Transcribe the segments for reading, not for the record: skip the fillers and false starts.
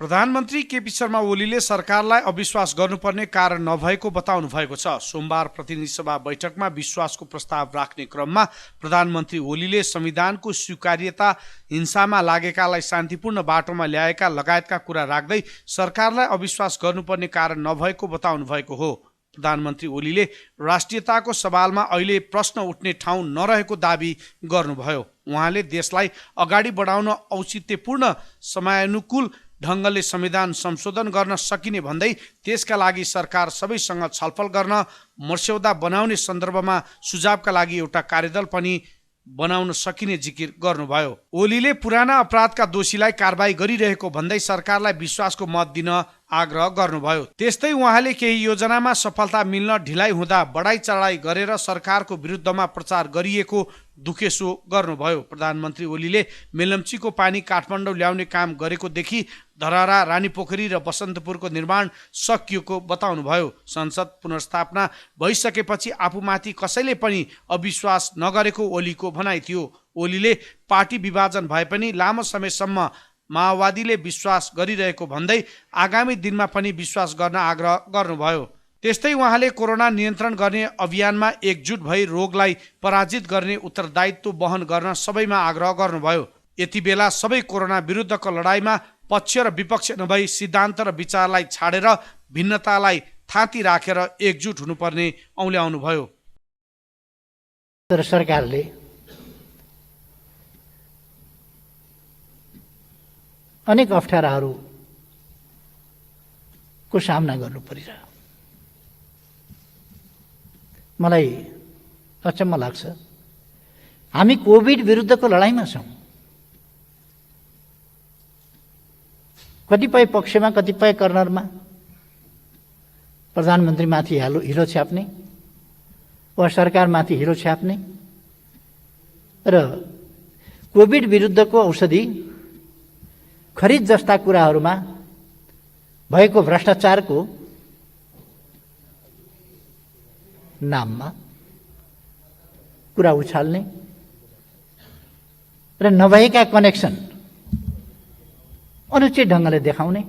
प्रधानमन्त्री केपी शर्मा ओलीले सरकारलाई अविश्वास गर्नुपर्ने कारण नभएको बताउनु भएको छ। सोमबार प्रतिनिधि सभा बैठकमा विश्वासको प्रस्ताव राख्ने क्रममा प्रधानमन्त्री ओलीले संविधानको स्वीकार्यता, हिंसामा लागेकालाई शान्तिपूर्ण बाटोमा ल्याएका लगायतका कुरा राख्दै सरकारलाई अविश्वास गर्नुपर्ने कारण नभएको बताउनु भएको हो। प्रधानमन्त्री ओलीले राष्ट्रियताको सवालमा अहिले प्रश्न उठ्ने ठाउँ नरहेको दाबी गर्नुभयो। उहाँले देशलाई अगाडि बढाउन औचित्यपूर्ण समयानुकूल ढङ्गले संविधान संशोधन गर्न सकिने भन्दै त्यसका लागि सरकार सबैसँग छलफल गर्न मस्यौदा बनाउने सन्दर्भमा सुझावका लागि एउटा कार्यदल पनि बनाउन सकिने जिकिर गर्नुभयो। ओलीले पुराना अपराधका दोषीलाई कारबाही गरिरहेको भन्दै सरकारलाई विश्वासको मत दिन आग्रह गर्नुभयो। त्यस्तै उहाँले केही योजनामा सफलता मिल्न ढिलाइ हुँदा बढाइ चढाइ गरेर सरकारको विरुद्धमा प्रचार गरिएको दुखेसो गर्नुभयो। प्रधानमन्त्री ओलीले मेलम्चीको पानी काठमाडौँ ल्याउने काम गरेकोदेखि धरहरा, रानीपोखरी र बसन्तपुरको निर्माण सकिएको बताउनुभयो। संसद पुनर्स्थापना भइसकेपछि आफूमाथि कसैले पनि अविश्वास नगरेको ओलीको भनाइ थियो। ओलीले पार्टी विभाजन भए पनि लामो समयसम्म माओवादीले विश्वास गरिरहेको भन्दै आगामी दिनमा पनि विश्वास गर्न आग्रह गर्नुभयो। त्यस्तै उहाँले कोरोना नियन्त्रण गर्ने अभियानमा एकजुट भई रोगलाई पराजित गर्ने उत्तरदायित्व वहन गर्न सबैमा आग्रह गर्नुभयो। यति बेला सबै कोरोना विरुद्धको लडाईँमा पक्ष र विपक्ष नभई सिद्धान्त र विचारलाई छाडेर भिन्नतालाई थाती राखेर एकजुट हुनुपर्ने औल्याउनुभयो। तर सरकारले अनेक अप्ठ्याराहरूको सामना गर्नु परिरह्यो। मलाई अचम्म लाग्छ, हामी कोभिड विरुद्धको लडाईँमा छौँ। कतिपय पक्षमा, कतिपय कर्नरमा प्रधानमन्त्रीमाथि हिलो छ्याप्ने वा सरकारमाथि हिलो छ्याप्ने र कोभिड विरुद्धको औषधि खरिद जस्ता कुराहरूमा भएको भ्रष्टाचारको नाममा कुरा उछाल्ने र नभएका कनेक्सन अनुचित ढङ्गले देखाउने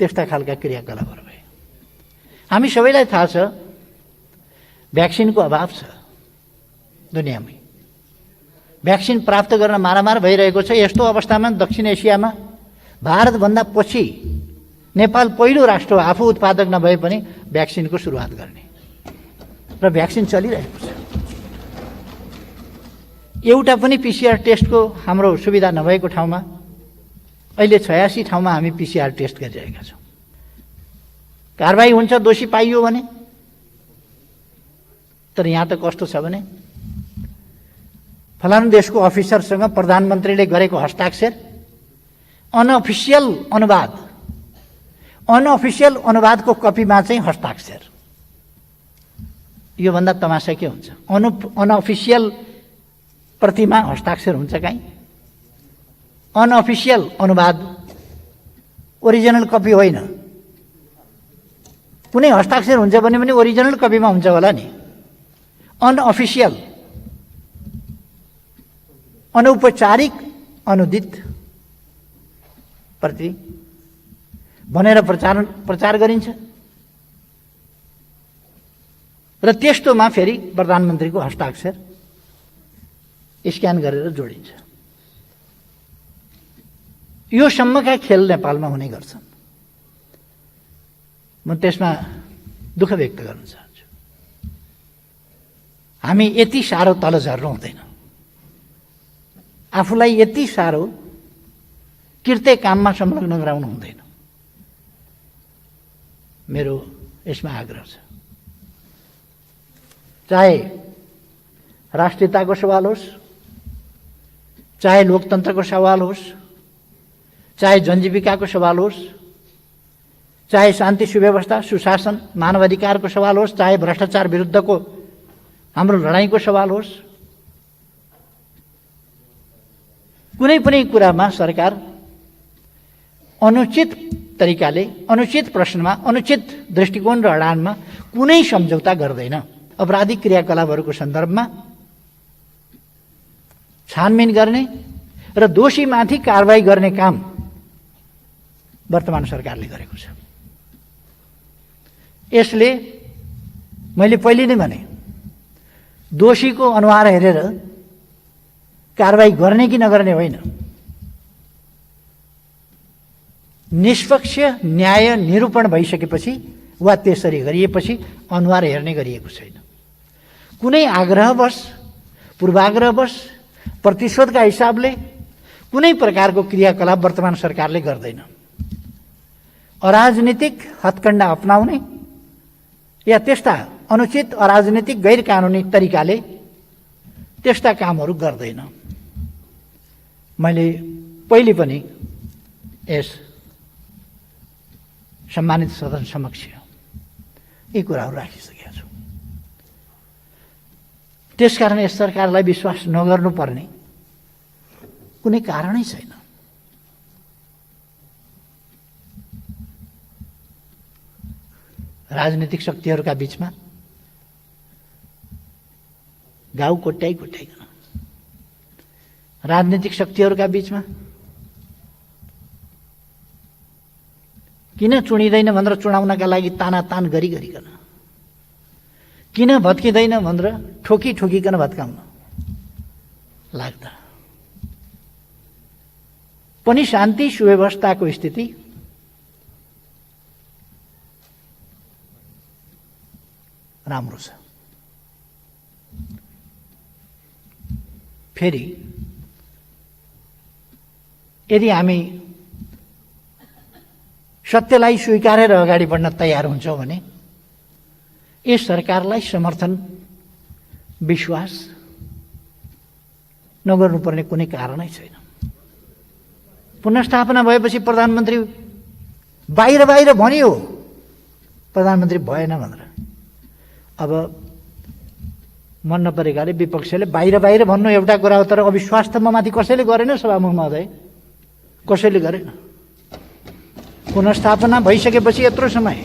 त्यस्ता खालका क्रियाकलापहरू भए। हामी सबैलाई थाहा छ भ्याक्सिनको अभाव छ दुनियाँमै। भ्याक्सिन प्राप्त गर्न मारामार भइरहेको छ। यस्तो अवस्थामा दक्षिण एसियामा भारतभन्दा पछि नेपाल पहिलो राष्ट्र हो आफू उत्पादक नभए पनि भ्याक्सिनको सुरुवात गर्ने, र भ्याक्सिन चलिरहेको छ। एउटा पनि पिसिआर टेस्टको हाम्रो सुविधा नभएको ठाउँमा अहिले 86 ठाउँमा हामी पिसिआर टेस्ट गरिरहेका छौँ। कारबाही हुन्छ दोषी पाइयो भने। तर यहाँ त कस्तो छ भने फलानु देशको अफिसरसँग प्रधानमन्त्रीले गरेको हस्ताक्षर अनअफिसियल अनुवादको कपीमा चाहिँ हस्ताक्षर। योभन्दा तमासा के हुन्छ? अनअफिसियल प्रतिमा हस्ताक्षर हुन्छ कहीँ? अनअफिसियल अनुवाद, ओरिजिनल कपी होइन। कुनै हस्ताक्षर हुन्छ भने पनि ओरिजिनल कपीमा हुन्छ होला नि। अनअफिसियल, अनौपचारिक, अनुदित प्रति भनेर प्रचार गरिन्छ र त्यस्तोमा फेरि प्रधानमन्त्रीको हस्ताक्षर स्क्यान गरेर जोडिन्छ। यो सम्मका खेल नेपालमा हुने गर्छन्। म त्यसमा दुःख व्यक्त गर्न चाहन्छु। हामी यति साह्रो तल झर्नु हुँदैन। आफूलाई यति साह्रो कृत्य काममा संलग्न गराउनु हुँदैन। मेरो यसमा आग्रह छ। चाहे राष्ट्रियताको सवाल होस्, चाहे लोकतन्त्रको सवाल होस्, चाहे जनजीविकाको सवाल होस्, चाहे शान्ति सुव्यवस्था, सुशासन, मानवाधिकारको सवाल होस्, चाहे भ्रष्टाचार विरुद्धको हाम्रो लडाईँको सवाल होस्, कुनै पनि कुरामा सरकार अनुचित तरिकाले, अनुचित प्रश्नमा, अनुचित दृष्टिकोण र अडानमा कुनै सम्झौता गर्दैन। आपराधिक क्रियाकलापहरूको सन्दर्भमा छानबिन गर्ने र दोषीमाथि कारबाही गर्ने काम वर्तमान सरकारले गरेको छ। यसले मैले पहिले नै भने दोषीको अनुहार हेरेर कारबाही गर्ने कि नगर्ने होइन, निष्पक्ष न्याय निरूपण भइसकेपछि वा त्यसरी गरिएपछि अनुहार हेर्ने गरिएको छैन। कुनै आग्रहवश, पूर्वाग्रहवश, प्रतिशोधका हिसाबले कुनै प्रकारको क्रियाकलाप वर्तमान सरकारले गर्दैन। अराजनीतिक हत्कण्डा अपनाउने या त्यस्ता अनुचित अराजनीतिक गैर कानुनी तरिकाले त्यस्ता कामहरू गर्दैन। मैले पहिले पनि यस सम्मानित सदन समक्ष यी कुराहरू राखिसकेका छु। त्यसकारण यस सरकारलाई विश्वास नगर्नुपर्ने कुनै कारणै छैन। राजनीतिक शक्तिहरूका बीचमा घाउ कोट्याइकन, राजनीतिक शक्तिहरूका बीचमा किन चुनिँदैन भनेर चुनाउनका लागि तानातान गरिकन, किन भत्किँदैन भनेर ठोकिकन भत्काउन लाग्दा पनि शान्ति सुव्यवस्थाको स्थिति राम्रो छ। फेरि यदि हामी सत्यलाई स्वीकारेर अगाडि बढ्न तयार हुन्छौँ भने यस सरकारलाई समर्थन, विश्वास नगर्नुपर्ने कुनै कारणै छैन। पुनर्स्थापना भएपछि प्रधानमन्त्री बाहिर भनियो प्रधानमन्त्री भएन भनेर। अब मन नपरेकाले विपक्षले बाहिर भन्नु एउटा कुरा हो, तर अविश्वास त ममाथि कसैले गरेन सभामुख महोदय, कसैले गरेन। पुनर्स्थापना भइसकेपछि यत्रो समय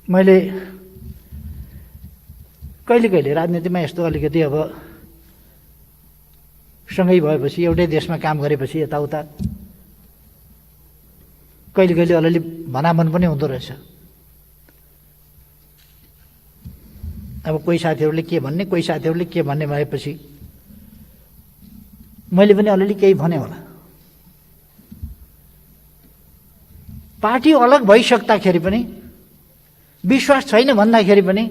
मैले कहिले राजनीतिमा यस्तो अलिकति अब सँगै भएपछि एउटै देशमा काम गरेपछि यताउता कहिले अलिअलि भनाभन पनि हुँदो रहेछ। अब कोही साथीहरूले के भन्ने, कोही साथीहरूले के भन्ने भएपछि मैले पनि अलिअलि केही भने होला। पार्टी अलग भइसक्दाखेरि पनि, विश्वास छैन भन्दाखेरि पनि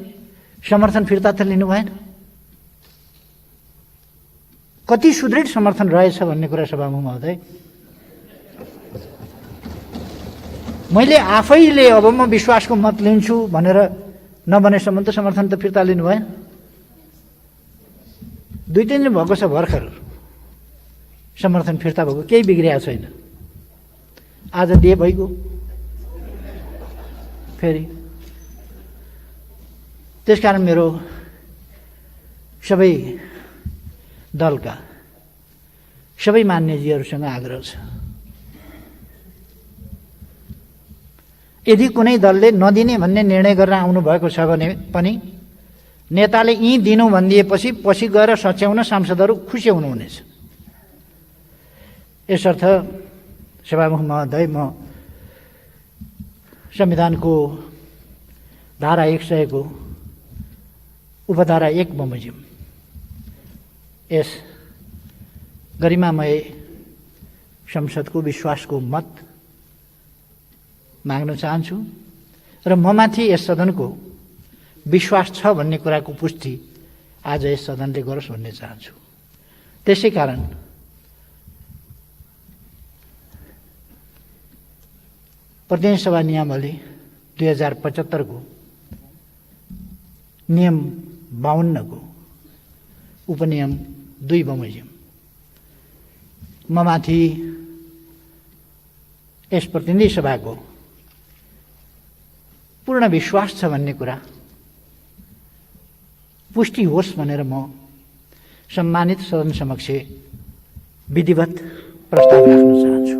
समर्थन फिर्ता त लिनु भएन। कति सुदृढ समर्थन रहेछ भन्ने कुरा सभामुख महोदय, मैले आफैले अब म विश्वासको मत लिन्छु भनेर नबनेसम्म त समर्थन त फिर्ता लिनु भएन। 2-3 दिन भएको छ भर्खर समर्थन फिर्ता भएको, केही बिग्रिएको छैन। आज दिए भइगयो। फेरि त्यसकारण मेरो सबै दलका सबै मान्यजीहरूसँग आग्रह छ, यदि कुनै दलले नदिने भन्ने निर्णय गरेर आउनु भएको छ भने पनि नेताले यी दिनु भनिदिएपछि पछि गएर सच्याउन सांसदहरू खुसी हुनुहुनेछ। यसर्थ सभामुख महोदय, म संविधानको धारा 100 को उपधारा 1 बमोजिम यस गरिमामय संसदको विश्वासको मत माग्न चाहन्छु र ममाथि यस सदनको विश्वास छ भन्ने कुराको पुष्टि आज यस सदनले गरोस् भन्ने चाहन्छु। त्यसै कारण प्रतिनिधि सभा नियमावली 2075 को नियम 52 को उपनियम 2 बमोजिम ममाथि यस प्रतिनिधि सभाको पूर्ण विश्वास छ भन्ने कुरा पुष्टि होस् भनेर म सम्मानित सदन समक्ष विधिवत प्रस्ताव राख्न चाहन्छु।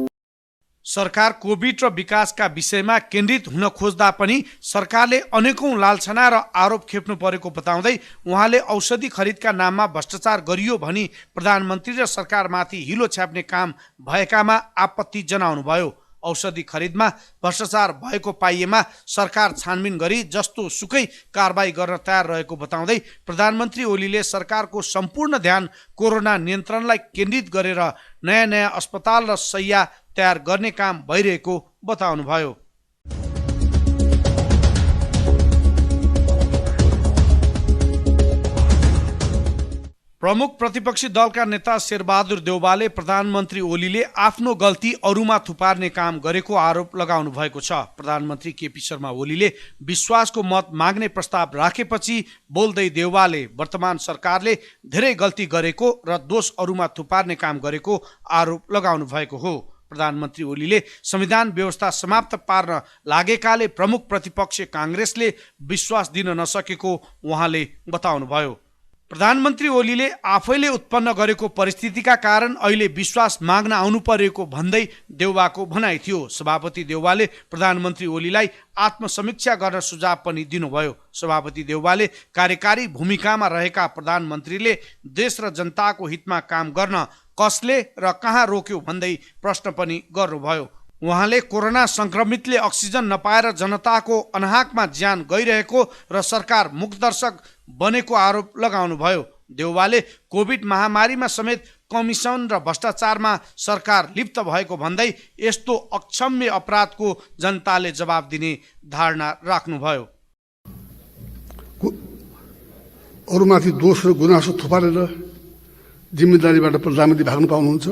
सरकार कोभिड र विकासका विषयमा केन्द्रित हुन खोज्दा पनि सरकारले अनेकौं लालछना र आरोप खेप्नु परेको बताउँदै उहाँले औषधि खरिदका नाममा भ्रष्टाचार गरियो भनी प्रधानमन्त्री र सरकारमाथि हिलो छ्याप्ने काम भएकामा आपत्ति जनाउनुभयो। औषधि खरिदमा भ्रष्टाचार भएको पाइएमा सरकार छानबिन गरी जस्तो सुकै कारबाही गर्न तयार रहेको बताउँदै प्रधानमन्त्री ओलीले सरकारको सम्पूर्ण ध्यान कोरोना नियन्त्रणलाई केन्द्रित गरेर नयाँ नयाँ अस्पताल र शैय्या तयार गर्ने काम भइरहेको बताउनुभयो। प्रमुख प्रतिपक्षी दलका नेता शेरबहादुर देउवाले प्रधानमन्त्री ओलीले आफ्नो गल्ती अरूमा थुपार्ने काम गरेको आरोप लगाउनु भएको छ। प्रधानमन्त्री केपी शर्मा ओलीले विश्वासको मत माग्ने प्रस्ताव राखेपछि बोल्दै देउवाले वर्तमान सरकारले धेरै गल्ती गरेको र दोष अरूमा थुपार्ने काम गरेको आरोप लगाउनु भएको हो। प्रधानमन्त्री ओलीले संविधान व्यवस्था समाप्त पार्न लागेकाले प्रमुख प्रतिपक्ष काङ्ग्रेसले विश्वास दिन नसकेको उहाँले बताउनुभयो। प्रधानमन्त्री ओलीले आफैले उत्पन्न गरेको परिस्थितिका कारण अहिले विश्वास माग्न आउनु परेको भन्दै देउवाको भनाइ थियो। सभापति देउवाले प्रधानमन्त्री ओलीलाई आत्मसमीक्षा गर्न सुझाव पनि दिनुभयो। सभापति देउवाले कार्यकारी भूमिकामा रहेका प्रधानमन्त्रीले देश र जनताको हितमा काम गर्न कसले र कहाँ रोक्यो भन्दै प्रश्न पनि गर्नुभयो। उहाँले कोरोना संक्रमितले अक्सिजन नपाएर जनताको अनाहकमा ज्यान गइरहेको र सरकार मुखदर्शक बनेको आरोप लगाउनुभयो। देउवाले कोभिड महामारीमा समेत कमिसन र भ्रष्टाचारमा सरकार लिप्त भएको भन्दै यस्तो अक्षम्य अपराधको जनताले जवाब दिने धारणा राख्नुभयो। अरूमाथि दोष र गुनासो थुपारेर जिम्मेदारीबाट प्रधानमन्त्री भाग्नु पाउनुहुन्छ।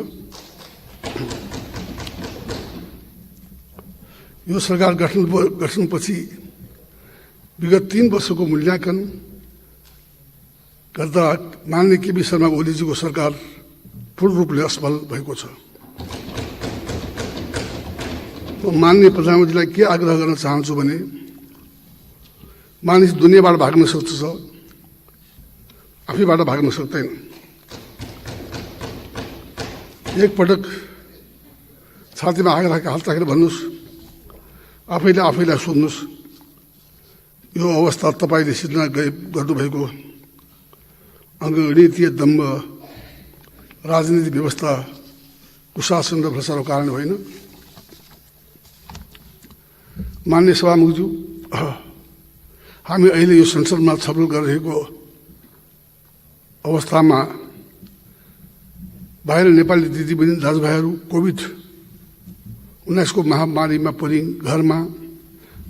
यो सरकार गठनपछि विगत 3 वर्षको मूल्याङ्कन गर्दा माननीय केपी शर्मा ओलीजीको सरकार पूर्ण रूपले असफल भएको छ। माननीय प्रधानमन्त्रीलाई के आग्रह गर्न चाहन्छु भने मानिस दुनियाँबाट भाग्न सक्छ, आफैबाट भाग्न सक्दैन। एकपटक छातीमा आग राखेर हात राखेर भन्नुहोस्, आफैलाई सोध्नुहोस्, यो अवस्था तपाईँले सिर्जना गर्नुभएको अङ्गगणितीय दम्भ, राजनीतिक व्यवस्था, कुशासन र भ्रष्टाचारको कारण होइन। मान्य सभामुखज्यू, हामी अहिले यो संसदमा छलफल गरिरहेको अवस्थामा बाहिर नेपाली दिदीबहिनी दाजुभाइहरू कोभिड-19 को महामारीमा परि घरमा,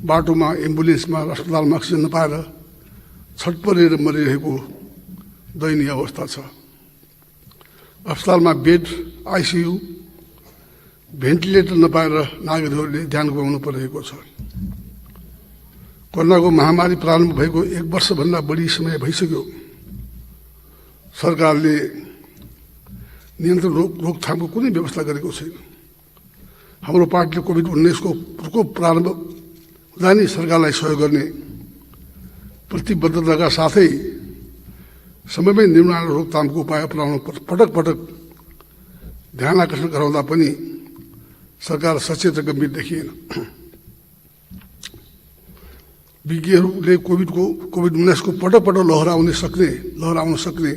बाटोमा, एम्बुलेन्समा, अस्पतालमा अक्सिजन नपाएर छटपरेर मरिरहेको दयनीय अवस्था छ। अस्पतालमा बेड, आइसियु, भेन्टिलेटर नपाएर नागरिकहरूले ध्यान गुमाउनु परिरहेको छ। कोरोनाको महामारी प्रारम्भ भएको 1 वर्षभन्दा बढी समय भइसक्यो। सरकारले नियन्त्रण रोकथामको कुनै व्यवस्था गरेको छैन। हाम्रो पार्टीले कोभिड-19 को प्रकोप प्रारम्भ हुँदा नै सरकारलाई सहयोग गर्ने प्रतिबद्धताका साथै समयमै निर्माण र रोकथामको उपाय अपनाउन पटक पटक ध्यान आकर्षण गराउँदा पनि सरकार सचेत र गम्भीर देखिएन। विज्ञहरूले कोभिड-19 को पटक पटक लहराउन सक्ने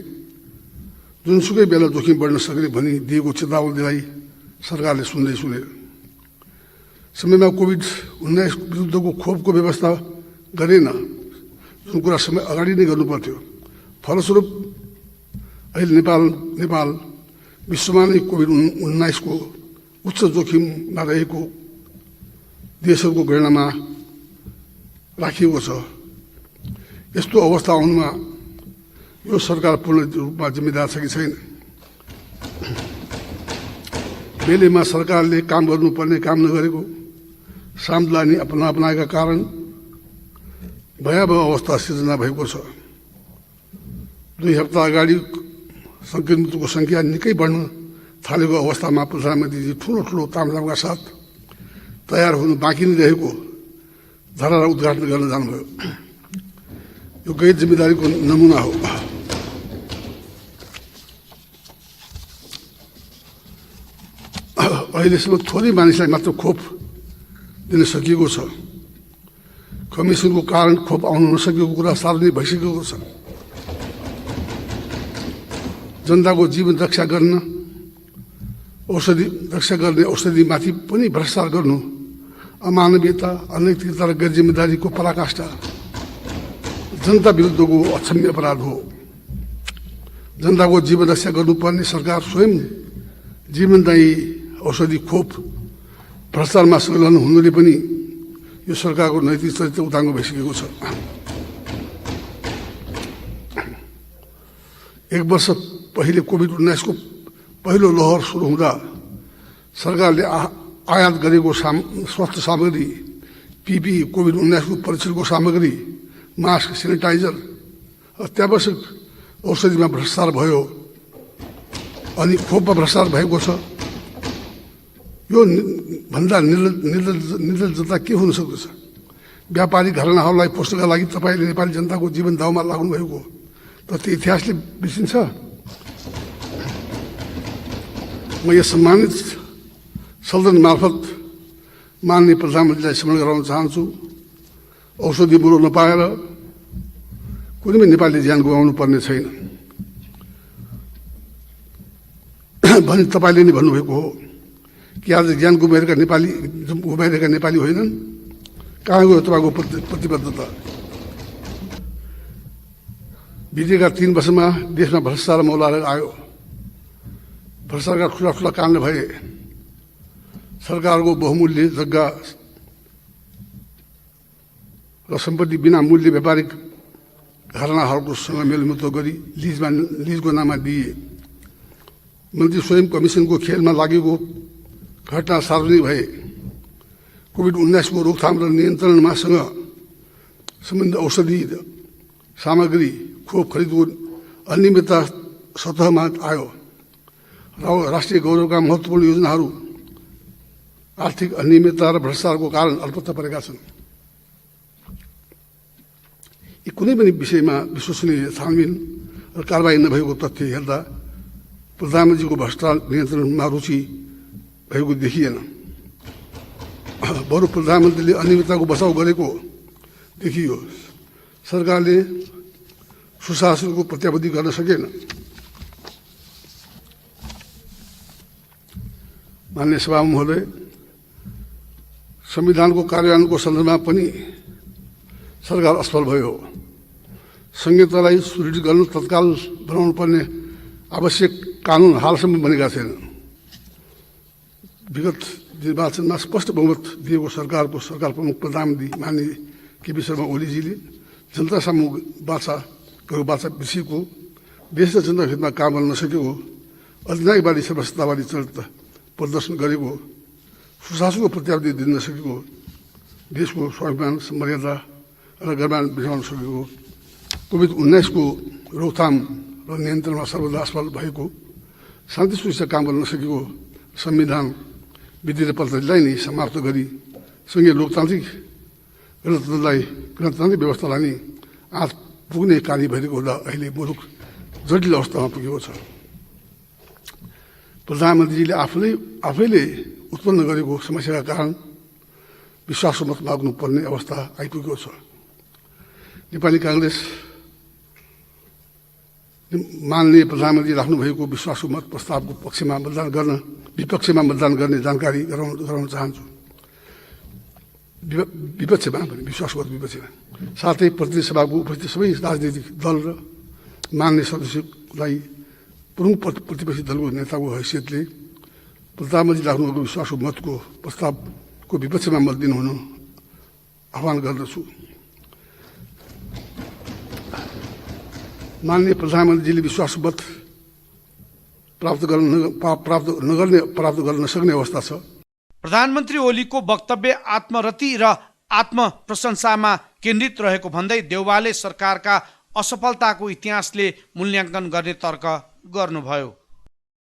जुनसुकै बेला जोखिम बढ्न सक्ने भनी दिएको चेतावनीलाई सरकारले सुनेन। समयमा कोभिड-19 विरुद्धको खोपको व्यवस्था गरेन, जुन कुरा समय अगाडि नै गर्नु पर्थ्यो। फलस्वरूप अहिले नेपाल विश्वमा नै कोभिड-19 को उच्च जोखिममा रहेको देशहरूको गणनामा राखिएको छ। यस्तो अवस्था आउनुमा यो सरकार पूर्ण रूपमा जिम्मेदार छ कि छैन? बेलेमा सरकारले काम गर्नुपर्ने काम नगरेको, सामधानी अपनाएका कारण भयावह अवस्था सिर्जना भएको छ। 2 हप्ता अगाडि संक्रमितको संख्या निकै बढ्न थालेको अवस्थामा प्रधानमन्त्रीजी ठुलो तामझामका साथ तयार हुनु बाँकी नै रहेको धरा उद्घाटन गर्न जानुभयो। यो गैर जिम्मेदारीको नमुना हो। अहिलेसम्म थोरै मानिसलाई मात्र खोप दिन सकिएको छ। कमिसनको कारण खोप आउन नसकेको कुरा सार्वजनिक भइसकेको छ। जनताको जीवन रक्षा गर्न गर्ने औषधिमाथि पनि भ्रष्टाचार गर्नु अमानवीयता, अनैतिकता र गैर जिम्मेदारीको पराकाष्ठा जनता विरुद्धको अक्षम्य अपराध हो। जनताको जीवन रक्षा गर्नुपर्ने सरकार स्वयं जीवनदायी औषधि खोप भ्रष्टाचारमा संलग्न हुनुले पनि यो सरकारको नैतिक चरित्र उताङ्गो भइसकेको छ। 1 वर्ष पहिले कोभिड-19 को पहिलो लहर सुरु हुँदा सरकारले आयात गरेको स्वास्थ्य सामग्री, PPE, कोभिड-19 को परीक्षणको सामग्री, मास्क, सेनिटाइजर, अत्यावश्यक औषधिमा भ्रष्टाचार भयो अनि खोपमा भ्रष्टाचार भएको छ। यो भन्दा निर्लज्जता के हुन सक्दछ? व्यापारिक घरानाहरूलाई पोस्टका लागि तपाईँले नेपाली जनताको जीवन दाउमा लाग्नु भएको त त्यो इतिहासले बिर्सिन्छ? म यस सम्मानित सदन मार्फत माननीय प्रधानमन्त्रीलाई स्मरण गराउन चाहन्छु, औषधि बुरो नपाएर कुनै पनि नेपालीले ज्यान गुमाउनु पर्ने छैन भनी तपाईँले नै भन्नुभएको हो कि आज ज्यान गुमाइरहेका नेपाली होइनन्। कहाँ गयो तपाईँको प्रतिबद्धता? बितेका 3 वर्षमा देशमा भ्रष्टाचार मौलाएर आयो। भ्रष्टाचारका ठुला काण्ड भए। सरकारको बहुमूल्य जग्गा र सम्पत्ति बिना मूल्य व्यापारिक घरानाहरूसँग मेलमुतो गरी लिजको नाममा दिए। मन्त्री स्वयं कमिसनको खेलमा लागेको घटना सार्वजनिक भए। कोभिड-19 को रोकथाम र नियन्त्रणमासँग सम्बन्धित औषधि सामग्री, खोप खरिदको अनियमितता सतहमा आयो र राष्ट्रिय गौरवका महत्त्वपूर्ण योजनाहरू आर्थिक अनियमितता र भ्रष्टाचारको कारण अल्पत्ता परेका छन्। यी कुनै पनि विषयमा विश्वसनीय छानबिन र कारबाही नभएको तथ्य हेर्दा प्रधानमन्त्रीको भ्रष्टाचार नियन्त्रणमा रुचि भएको देखिएन। बरु प्रधानमन्त्रीले अनियमितताको बचाउ गरेको देखियो। सरकारले सुशासनको प्रत्याभूति गर्न सकेन। माननीय सभा महोदय, संविधानको कार्यान्वयनको सन्दर्भमा पनि सरकार असफल भयो। संहितालाई सुदृढ गर्न तत्काल बनाउनु पर्ने आवश्यक कानुन हालसम्म बनेका छैनन्। विगत निर्वाचनमा स्पष्ट बहुमत दिएको सरकार प्रमुख प्रधानमन्त्री माननीय केपी शर्मा ओलीजीले जनता सामु बाचा बिर्सिएको, देश र जनताको हितमा काम गर्न नसकेको, अधिनायकवादी सर्वसत्तावादी चरित्र प्रदर्शन गरेको, सुशासनको प्रत्याभूति दिन नसकेको, देशको स्वाभिमान, मर्यादा र गरिमा बिसाउन सकेको, कोभिड-19 को रोकथाम र नियन्त्रणमा सर्वदा असफल भएको, शान्ति सुरक्षा काम गर्न नसकेको, संविधान, विधि र प्रणालीलाई नै समाप्त गरी सँगै लोकतान्त्रिक गणतान्त्रिक व्यवस्थालाई नै आँच पुग्ने कार्य भइरहेको हुँदा अहिले मुलुक जटिल अवस्थामा पुगेको छ। प्रधानमन्त्रीले आफैले उत्पन्न गरेको समस्याका कारण विश्वासको मत माग्नु पर्ने अवस्था आइपुगेको छ। नेपाली कांग्रेस माननीय प्रधानमन्त्री राख्नुभएको विश्वासको मत प्रस्तावको विपक्षमा मतदान गर्ने जानकारी गराउन चाहन्छु। विपक्षमा भने विश्वासको मत विपक्षमा, साथै प्रतिनिधि सभाको उपस्थित सबै राजनीतिक दल र मान्य सदस्यलाई प्रमुख प्रतिपक्षी दलको नेताको हैसियतले प्रधानमन्त्री राख्नुभएको विश्वासको मतको प्रस्तावको विपक्षमा मत दिनुहुन आह्वान गर्दछु। माननीय प्रधानमन्त्रीले विश्वासको मत प्राप्त गर्न नसक्ने अवस्था छ। प्रधानमन्त्री ओलीको वक्तव्य आत्मरति र आत्मप्रशंसामा केन्द्रित रहेको भन्दै देउवाले सरकारका असफलताको इतिहासले मूल्याङ्कन गर्ने तर्क गर्नुभयो।